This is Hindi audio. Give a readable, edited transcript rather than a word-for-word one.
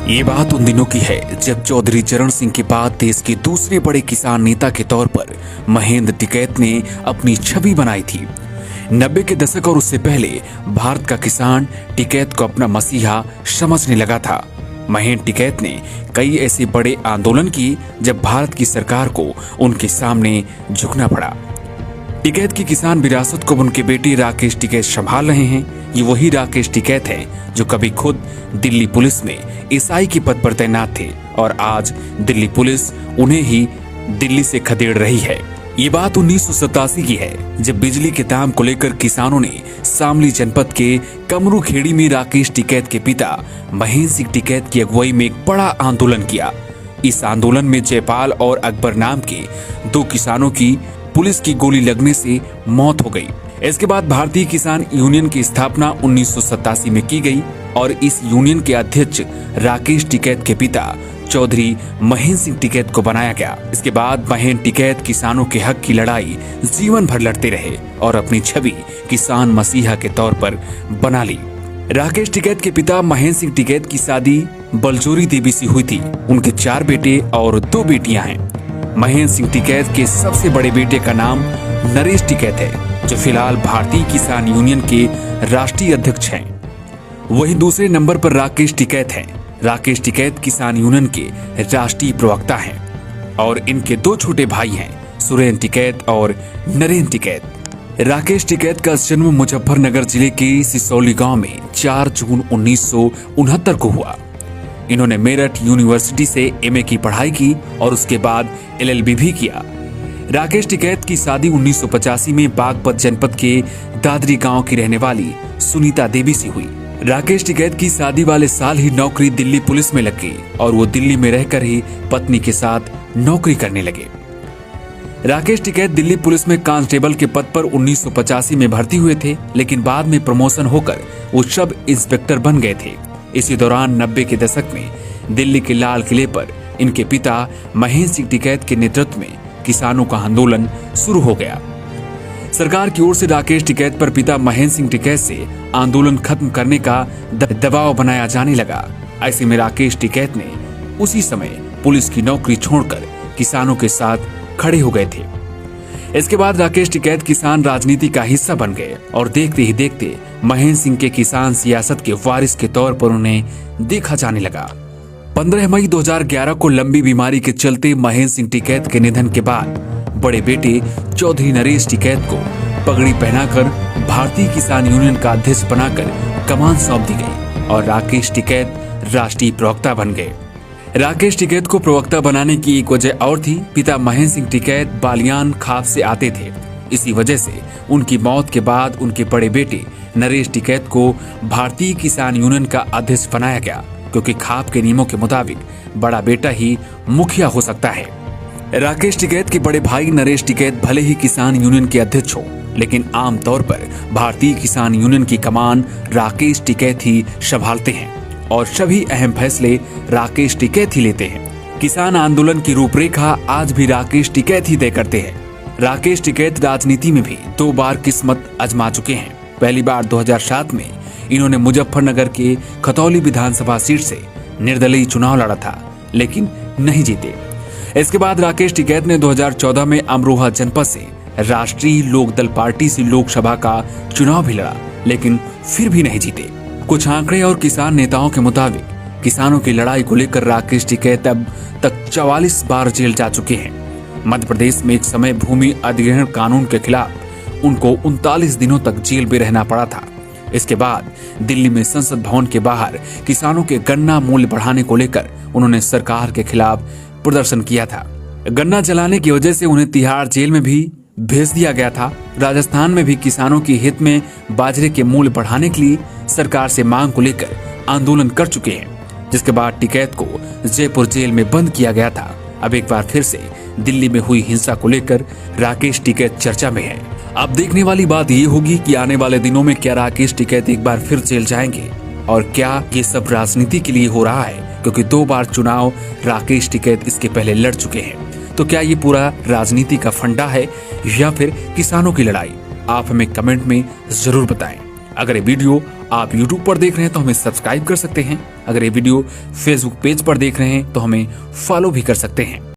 ये बात उन दिनों की है जब चौधरी चरण सिंह के बाद देश के दूसरे बड़े किसान नेता के तौर पर महेंद्र टिकैत ने अपनी छवि बनाई थी। 90 के दशक और उससे पहले भारत का किसान टिकैत को अपना मसीहा समझने लगा था। महेंद्र टिकैत ने कई ऐसे बड़े आंदोलन किए जब भारत की सरकार को उनके सामने झुकना पड़ा। टिकैत की किसान विरासत को उनके बेटे राकेश टिकैत संभाल रहे हैं। ये वही राकेश टिकैत हैं जो कभी खुद दिल्ली पुलिस में एसआई के पद पर तैनात थे और आज दिल्ली पुलिस उन्हें ही दिल्ली से खदेड़ रही है। ये बात 1987 की है जब बिजली के दाम को लेकर किसानों ने शामली जनपद के कमरू खेड़ी में राकेश टिकैत के पिता महेंद्र सिंह टिकैत की अगुवाई में एक बड़ा आंदोलन किया। इस आंदोलन में जयपाल और अकबर नाम के दो किसानों की पुलिस की गोली लगने से मौत हो गई। इसके बाद भारतीय किसान यूनियन की स्थापना 1987 में की गई और इस यूनियन के अध्यक्ष राकेश टिकैत के पिता चौधरी महेंद्र सिंह टिकैत को बनाया गया। इसके बाद महेंद्र टिकैत किसानों के हक की लड़ाई जीवन भर लड़ते रहे और अपनी छवि किसान मसीहा के तौर पर बना ली। राकेश टिकैत के पिता महेंद्र सिंह टिकैत की शादी बलजोरी देवी से हुई थी। उनके 4 बेटे और 2 बेटियां हैं। महेंद्र सिंह टिकैत के सबसे बड़े बेटे का नाम नरेश टिकैत है जो फिलहाल भारतीय किसान यूनियन के राष्ट्रीय अध्यक्ष हैं। वहीं दूसरे नंबर पर राकेश टिकैत हैं। राकेश टिकैत किसान यूनियन के राष्ट्रीय प्रवक्ता हैं और इनके 2 छोटे भाई हैं सुरेंद्र टिकैत और नरेंद्र टिकैत। राकेश टिकैत का जन्म मुजफ्फरनगर जिले के सिसौली गांव में 4 जून 1969 को हुआ। इन्होंने मेरठ यूनिवर्सिटी से एमए की पढ़ाई की और उसके बाद एलएलबी भी किया। राकेश टिकैत की शादी 1985 में बागपत जनपद के दादरी गांव की रहने वाली सुनीता देवी से हुई। राकेश टिकैत की शादी वाले साल ही नौकरी दिल्ली पुलिस में लग गई और वो दिल्ली में रहकर ही पत्नी के साथ नौकरी करने लगे। राकेश टिकैत दिल्ली पुलिस में कांस्टेबल के पद पर 1985 में भर्ती हुए थे, लेकिन बाद में प्रमोशन होकर वो सब इंस्पेक्टर बन गए थे। इसी दौरान 90 के दशक में दिल्ली के लाल किले पर इनके पिता महेंद्र सिंह टिकैत के नेतृत्व में किसानों का आंदोलन शुरू हो गया। सरकार की ओर से राकेश टिकैत पर पिता महेंद्र सिंह टिकैत से आंदोलन खत्म करने का दबाव बनाया जाने लगा। ऐसे में राकेश टिकैत ने उसी समय पुलिस की नौकरी छोड़कर किसानों के साथ खड़े हो गए थे। इसके बाद राकेश टिकैत किसान राजनीति का हिस्सा बन गए और देखते ही देखते महेंद्र सिंह के किसान सियासत के वारिस के तौर पर उन्हें देखा जाने लगा। 15 मई 2011 को लंबी बीमारी के चलते महेंद्र सिंह टिकैत के निधन के बाद बड़े बेटे चौधरी नरेश टिकैत को पगड़ी पहनाकर भारतीय किसान यूनियन का अध्यक्ष बनाकर कमान सौंप दी गई और राकेश टिकैत राष्ट्रीय प्रवक्ता बन गए। राकेश टिकैत को प्रवक्ता बनाने की एक वजह और थी। पिता महेंद्र सिंह टिकैत बालियान खाप से आते थे। इसी वजह से उनकी मौत के बाद उनके बड़े बेटे नरेश टिकैत को भारतीय किसान यूनियन का अध्यक्ष बनाया गया, क्योंकि खाप के नियमों के मुताबिक बड़ा बेटा ही मुखिया हो सकता है। राकेश टिकैत के बड़े भाई नरेश टिकैत भले ही किसान यूनियन के अध्यक्ष हो, लेकिन आमतौर पर भारतीय किसान यूनियन की कमान राकेश टिकैत ही संभालते हैं और सभी अहम फैसले राकेश टिकैत ही लेते हैं। किसान आंदोलन की रूपरेखा आज भी राकेश टिकैत ही तय करते हैं। राकेश टिकैत राजनीति में भी 2 बार किस्मत आजमा चुके हैं। पहली बार 2007 में इन्होंने मुजफ्फरनगर के खतौली विधानसभा सीट से निर्दलीय चुनाव लड़ा था, लेकिन नहीं जीते। इसके बाद राकेश टिकैत ने 2014 में अमरोहा जनपद से राष्ट्रीय लोकदल पार्टी से लोकसभा का चुनाव भी लड़ा, लेकिन फिर भी नहीं जीते। कुछ आंकड़े और किसान नेताओं के मुताबिक किसानों की लड़ाई को लेकर राकेश टिकैत अब तक 44 बार जेल जा चुके हैं। मध्य प्रदेश में एक समय भूमि अधिग्रहण कानून के खिलाफ उनको 39 दिनों तक जेल में रहना पड़ा था। इसके बाद दिल्ली में संसद भवन के बाहर किसानों के गन्ना मूल्य बढ़ाने को लेकर उन्होंने सरकार के खिलाफ प्रदर्शन किया था। गन्ना जलाने की वजह से उन्हें तिहाड़ जेल में भी भेज दिया गया था। राजस्थान में भी किसानों के हित में बाजरे के मूल्य बढ़ाने के लिए सरकार से मांग को लेकर आंदोलन कर चुके हैं, जिसके बाद टिकैत को जयपुर जेल में बंद किया गया था। अब एक बार फिर से दिल्ली में हुई हिंसा को लेकर राकेश टिकैत चर्चा में है। अब देखने वाली बात ये होगी कि आने वाले दिनों में क्या राकेश टिकैत एक बार फिर जेल जाएंगे और क्या ये सब राजनीति के लिए हो रहा है, क्योंकि 2 बार चुनाव राकेश टिकैत इसके पहले लड़ चुके हैं। तो क्या ये पूरा राजनीति का फंडा है या फिर किसानों की लड़ाई? आप हमें कमेंट में जरूर बताएं। अगर ये वीडियो आप YouTube पर देख रहे हैं तो हमें सब्सक्राइब कर सकते हैं। अगर ये वीडियो Facebook पेज पर देख रहे हैं तो हमें फॉलो भी कर सकते हैं।